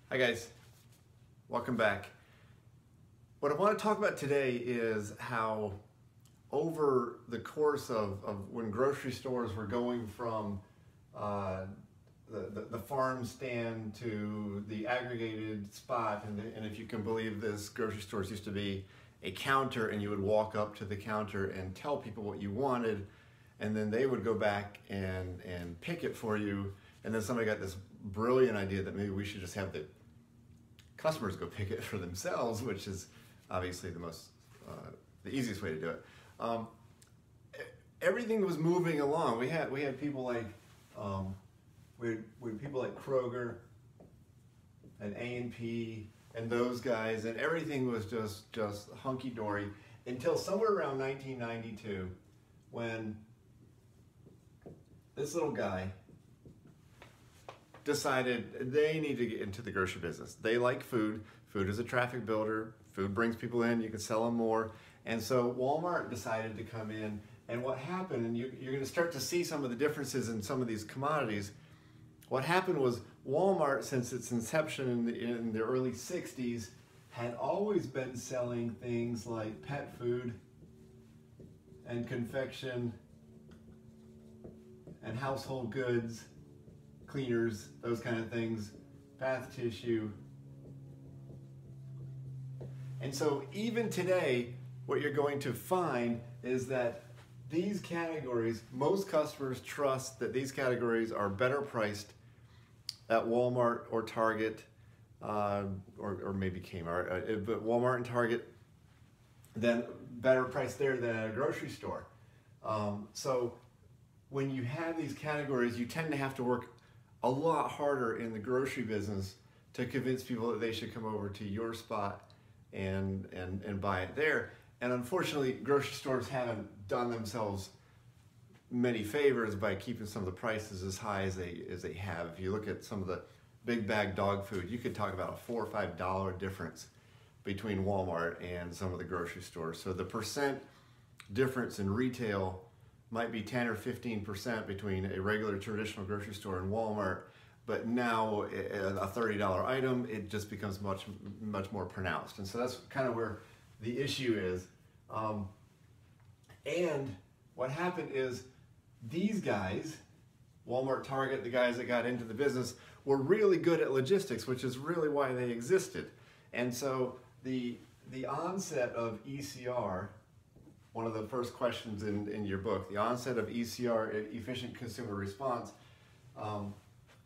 Hi guys, welcome back. What I want to talk about today is how over the course of when grocery stores were going from the farm stand to the aggregated spot, and if you can believe this, grocery stores used to be a counter and you would walk up to the counter and tell people what you wanted, and then they would go back and pick it for you, and then somebody got this brilliant idea that maybe we should just have the customers go pick it for themselves, which is obviously the easiest way to do it. Everything was moving along. We had people like we had people like Kroger and A&P and those guys, and everything was just hunky dory until somewhere around 1992, when this little guy decided they need to get into the grocery business. They like food. Food is a traffic builder. Food brings people in. You can sell them more. And so Walmart decided to come in. And what happened, and you're going to start to see some of the differences in some of these commodities. What happened was Walmart, since its inception in the early 60s, had always been selling things like pet food and confection and household goods, cleaners, those kind of things, bath tissue. And so even today, what you're going to find is that these categories, most customers trust that these categories are better priced at Walmart or Target, or maybe Kmart, but Walmart and Target, then better priced there than at a grocery store. So when you have these categories, you tend to have to work a lot harder in the grocery business to convince people that they should come over to your spot and buy it there. And unfortunately, grocery stores haven't done themselves many favors by keeping some of the prices as high as they have. If you look at some of the big bag dog food, you could talk about a $4 or $5 difference between Walmart and some of the grocery stores. So the percent difference in retail might be 10 or 15% between a regular traditional grocery store and Walmart, but now a $30 item, it just becomes much more pronounced. And so that's kind of where the issue is. And what happened is these guys, Walmart, Target, the guys that got into the business, were really good at logistics, which is really why they existed. And so the onset of ECR, one of the first questions in your book, the onset of ECR, efficient consumer response,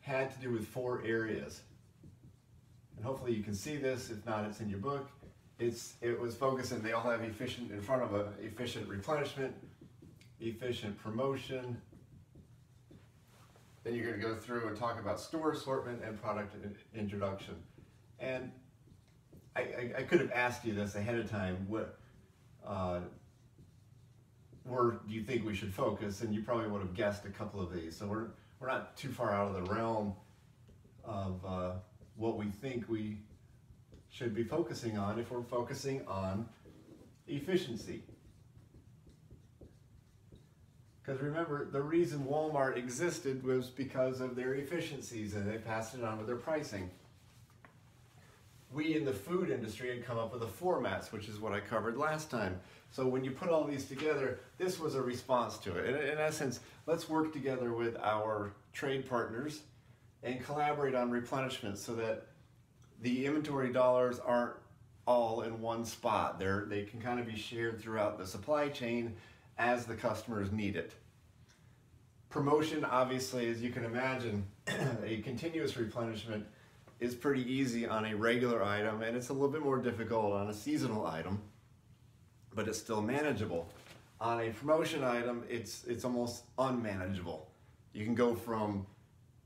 had to do with 4 areas. And hopefully you can see this. If not, it's in your book. It was focusing, they all have efficient in front of a efficient replenishment, efficient promotion. Then you're going to go through and talk about store assortment and product introduction. And I could have asked you this ahead of time. Where do you think we should focus? And you probably would have guessed a couple of these. So we're not too far out of the realm of what we think we should be focusing on if we're focusing on efficiency. Because remember, the reason Walmart existed was because of their efficiencies, and they passed it on with their pricing. We in the food industry had come up with the formats, which is what I covered last time. So when you put all these together, this was a response to it. In essence, let's work together with our trade partners and collaborate on replenishment so that the inventory dollars aren't all in one spot. They can kind of be shared throughout the supply chain as the customers need it. Promotion, obviously, as you can imagine, a continuous replenishment is pretty easy on a regular item, and it's a little bit more difficult on a seasonal item, but it's still manageable. On a promotion item, it's almost unmanageable. You can go from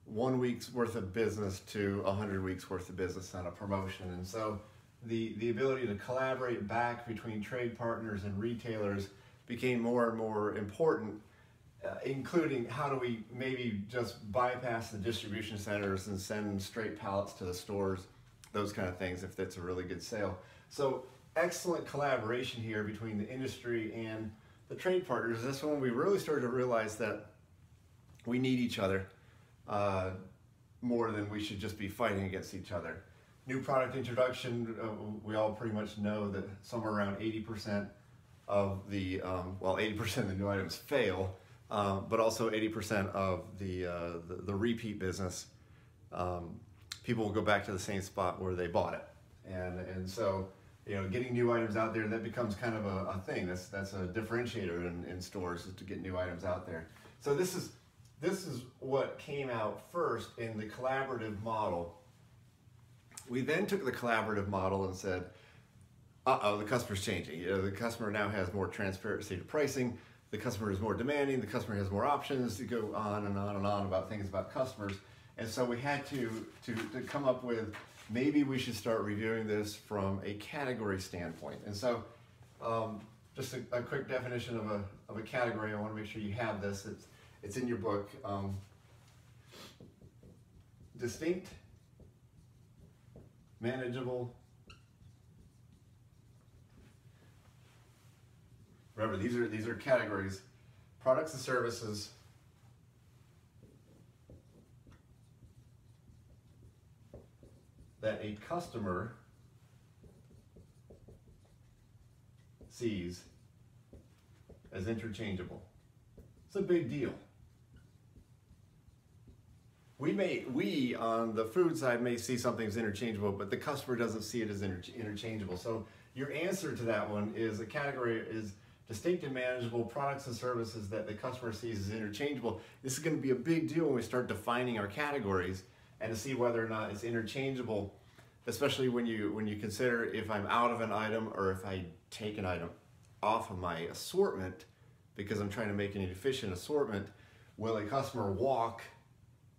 1 week's worth of business to 100 weeks worth of business on a promotion. And so the ability to collaborate back between trade partners and retailers became more and more important, including how do we maybe just bypass the distribution centers and send straight pallets to the stores, those kind of things, if that's a really good sale. So excellent collaboration here between the industry and the trade partners. That's when we really started to realize that we need each other more than we should just be fighting against each other. new product introduction, we all pretty much know that somewhere around 80% of the, 80% of the new items fail, but also 80% of the repeat business, people will go back to the same spot where they bought it. And so, you know, getting new items out there, that becomes kind of a thing. That's a differentiator in stores, is to get new items out there. So this is what came out first in the collaborative model. We then took the collaborative model and said, uh-oh, the customer's changing. You know, the customer now has more transparency to pricing. The customer is more demanding. The customer has more options, to go on and on and on about things about customers. And so we had to come up with, maybe we should start reviewing this from a category standpoint. And so just a quick definition of a category. I want to make sure you have this. It's in your book. Distinct, manageable. Remember, these are categories: products and services, that a customer sees as interchangeable. It's a big deal. We on the food side may see something as interchangeable, but the customer doesn't see it as interchangeable. So your answer to that one is, a category is distinct and manageable products and services that the customer sees as interchangeable. This is going to be a big deal when we start defining our categories, and to see whether or not it's interchangeable, especially when you consider if I'm out of an item, or if I take an item off of my assortment because I'm trying to make an efficient assortment. Will a customer walk,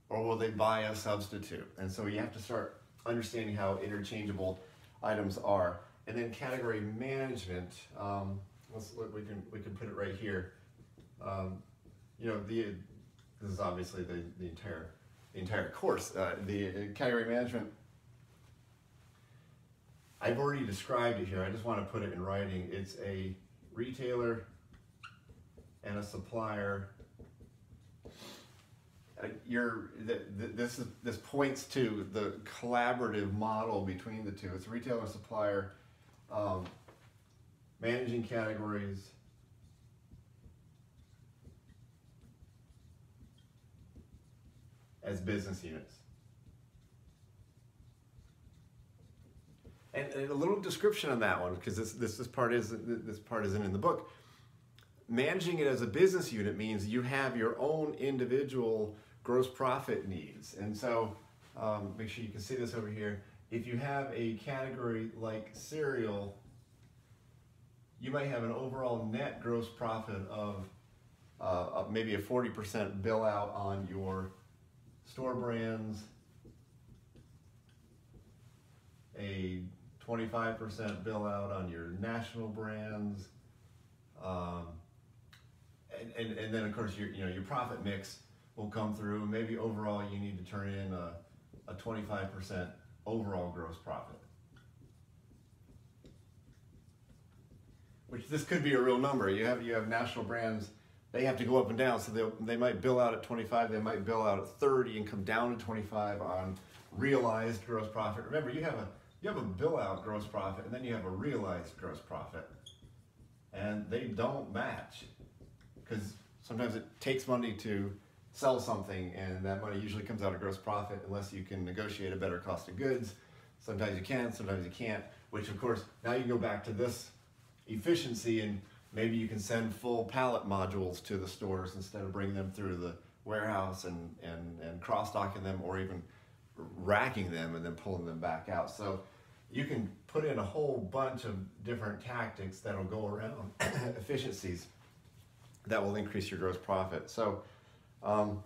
or will they buy a substitute? And so you have to start understanding how interchangeable items are. And then category management, let's look, we can put it right here. You know, this is obviously the entire course. The category management, I've already described it here. I just want to put it in writing. It's a retailer and a supplier. This points to the collaborative model between the two. It's retailer and supplier, managing categories, as business units. And a little description on that one, because this part isn't in the book. Managing it as a business unit means you have your own individual gross profit needs. And so make sure you can see this over here. If you have a category like cereal, you might have an overall net gross profit of maybe a 40% bill out on your store brands, a 25% bill out on your national brands, and then of course your profit mix will come through. Maybe overall you need to turn in a 25% overall gross profit, which this could be a real number. You have national brands, they have to go up and down, so they might bill out at 25, they might bill out at 30 and come down to 25 on realized gross profit. Remember, you have a bill out gross profit, and then you have a realized gross profit, and they don't match, because sometimes it takes money to sell something, and that money usually comes out of gross profit unless you can negotiate a better cost of goods. Sometimes you can, sometimes you can't, which of course, now you can go back to this efficiency, and maybe you can send full pallet modules to the stores instead of bringing them through the warehouse and cross-docking them, or even racking them and then pulling them back out. So you can put in a whole bunch of different tactics that'll go around efficiencies that will increase your gross profit. So, so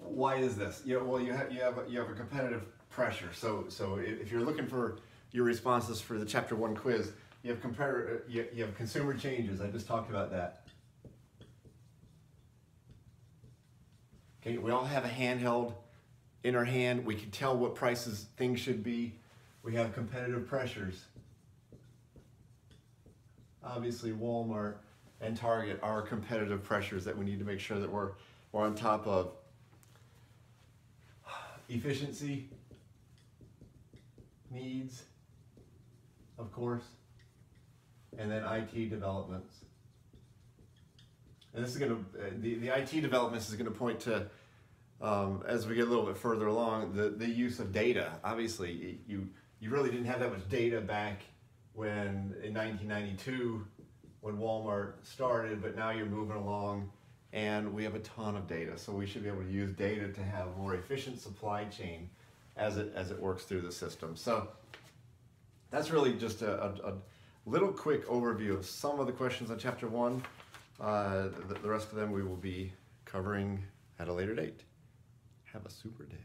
why is this? Well, you have a competitive pressure. So if you're looking for your responses for the Chapter 1 quiz, you have consumer changes. I just talked about that. Okay, we all have a handheld in our hand. We can tell what prices things should be. We have competitive pressures. Obviously, Walmart and Target are competitive pressures that we need to make sure that we're on top of. Efficiency, needs, of course, and then IT developments. And this is going to, the IT developments is going to point to, as we get a little bit further along, the use of data. Obviously, you really didn't have that much data back when, in 1992, when Walmart started, but now you're moving along and we have a ton of data. So we should be able to use data to have a more efficient supply chain as it works through the system. So that's really just a little quick overview of some of the questions on chapter 1. The rest of them we will be covering at a later date. Have a super day.